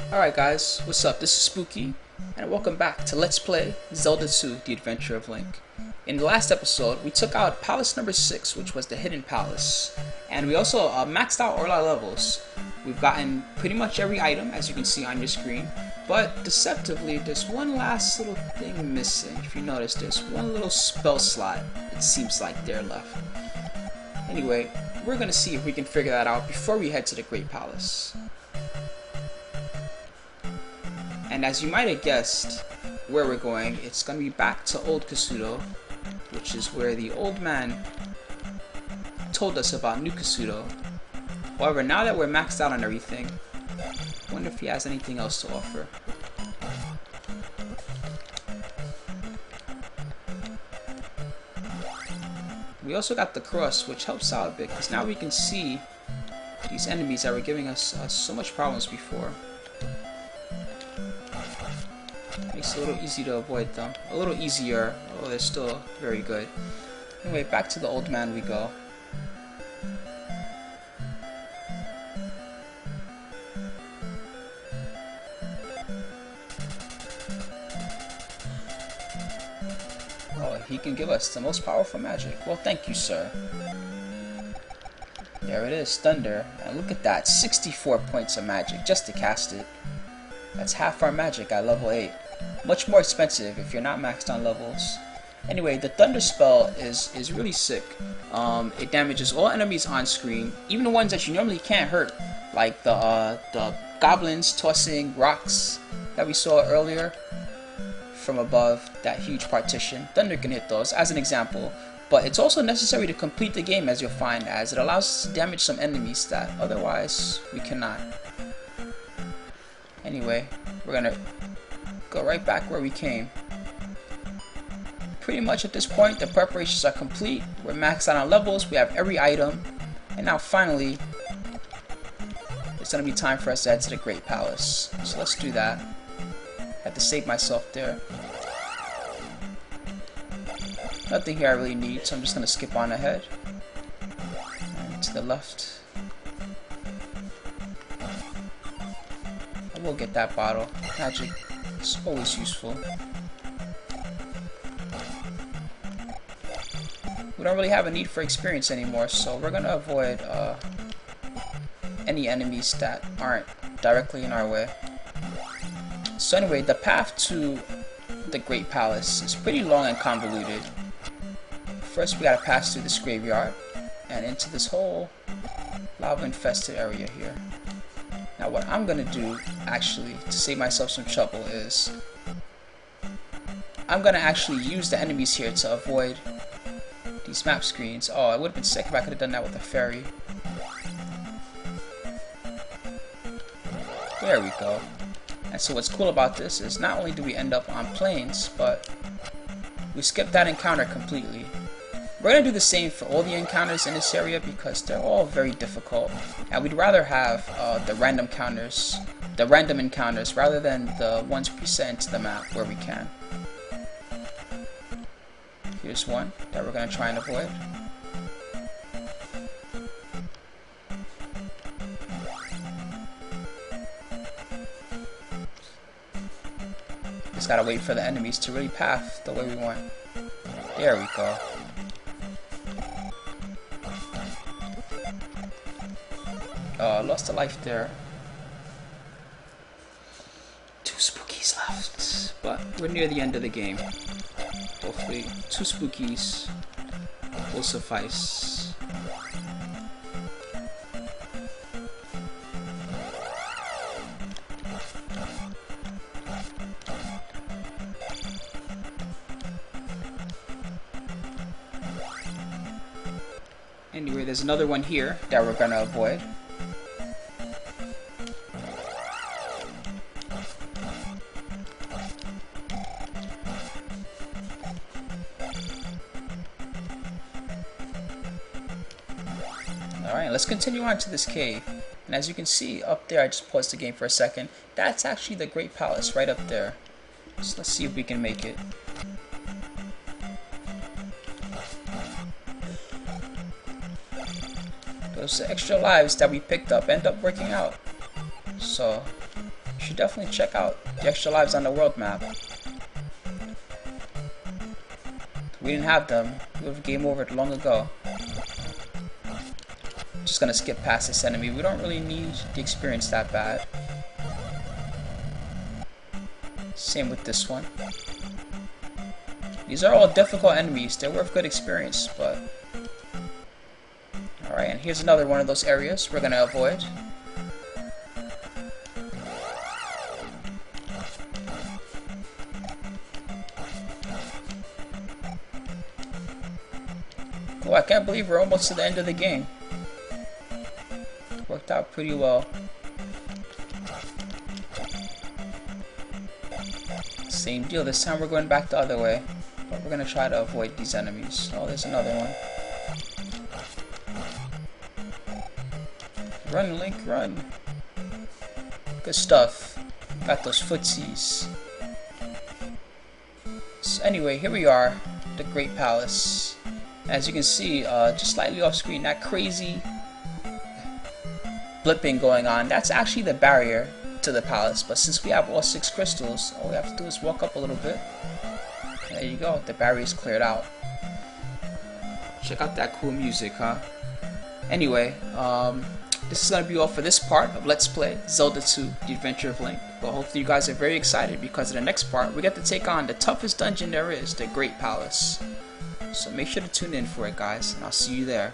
Alright guys, what's up? This is Spooky, and welcome back to Let's Play Zelda 2, The Adventure of Link. In the last episode, we took out Palace number 6, which was the Hidden Palace, and we also maxed out all our levels. We've gotten pretty much every item, as you can see on your screen, but deceptively, there's one last little thing missing. If you notice, there's one little spell slot, it seems like they're left. Anyway, we're gonna see if we can figure that out before we head to the Great Palace. And as you might have guessed where we're going, it's going to be back to Old Kasuto, which is where the old man told us about New Kasuto. However, now that we're maxed out on everything, I wonder if he has anything else to offer. We also got the cross, which helps out a bit, because now we can see these enemies that were giving us so much problems before. Makes it a little easy to avoid them. A little easier, although they're still very good. Anyway, back to the old man we go. Oh, he can give us the most powerful magic. Well, thank you, sir. There it is, Thunder. And look at that, 64 points of magic just to cast it. That's half our magic at level 8. Much more expensive if you're not maxed on levels. Anyway, the Thunder spell is really sick. It damages all enemies on screen, even the ones that you normally can't hurt, like the goblins tossing rocks that we saw earlier from above that huge partition. Thunder can hit those as an example, but it's also necessary to complete the game, as you'll find, as it allows us to damage some enemies that otherwise we cannot. Anyway, we're gonna go right back where we came. Pretty much at this point, the preparations are complete. We're maxed out on levels, we have every item, and now finally, it's gonna be time for us to head to the Great Palace. So let's do that. Had to save myself there. Nothing here I really need, so I'm just gonna skip on ahead. And to the left. I will get that bottle. Magic is always useful. We don't really have a need for experience anymore, so we're gonna avoid any enemies that aren't directly in our way. So anyway, the path to the Great Palace is pretty long and convoluted. First we gotta pass through this graveyard and into this whole lava infested area here. Now what I'm gonna do, actually, to save myself some trouble is I'm gonna actually use the enemies here to avoid these map screens. Oh, it would have been sick if I could have done that with a fairy. There we go. And so what's cool about this is not only do we end up on plains, but we skip that encounter completely. We're going to do the same for all the encounters in this area because they're all very difficult, and we'd rather have the random encounters rather than the ones preset into the map where we can. Here's one that we're going to try and avoid. Just gotta wait for the enemies to really path the way we want. There we go. I lost a life there. 2 spookies left, but we're near the end of the game. Hopefully 2 spookies will suffice. Anyway, there's another one here that we're gonna avoid. Alright, let's continue on to this cave. And as you can see up there, I just paused the game for a second. That's actually the Great Palace right up there. So let's see if we can make it. Those extra lives that we picked up end up working out. So You should definitely check out the extra lives on the world map. If we didn't have them, we would have game over long ago. Just gonna skip past this enemy. We don't really need the experience that bad. Same with this one. These are all difficult enemies. They're worth good experience, but... Alright, and here's another one of those areas we're gonna avoid. Oh, I can't believe we're almost to the end of the game. Worked out pretty well. Same deal, this time we're going back the other way. But we're gonna try to avoid these enemies. Oh, there's another one. Run, Link, run. Good stuff. Got those footsies. So anyway, here we are. The Great Palace. As you can see, just slightly off screen, that crazy blipping going on, that's actually the barrier to the palace. But since we have all 6 crystals, all we have to do is walk up a little bit. There you go, the barrier is cleared out. Check out that cool music, huh? Anyway, this is going to be all for this part of Let's Play Zelda 2, The Adventure of Link. But hopefully you guys are very excited because in the next part, we get to take on the toughest dungeon there is, the Great Palace. So make sure to tune in for it, guys, and I'll see you there.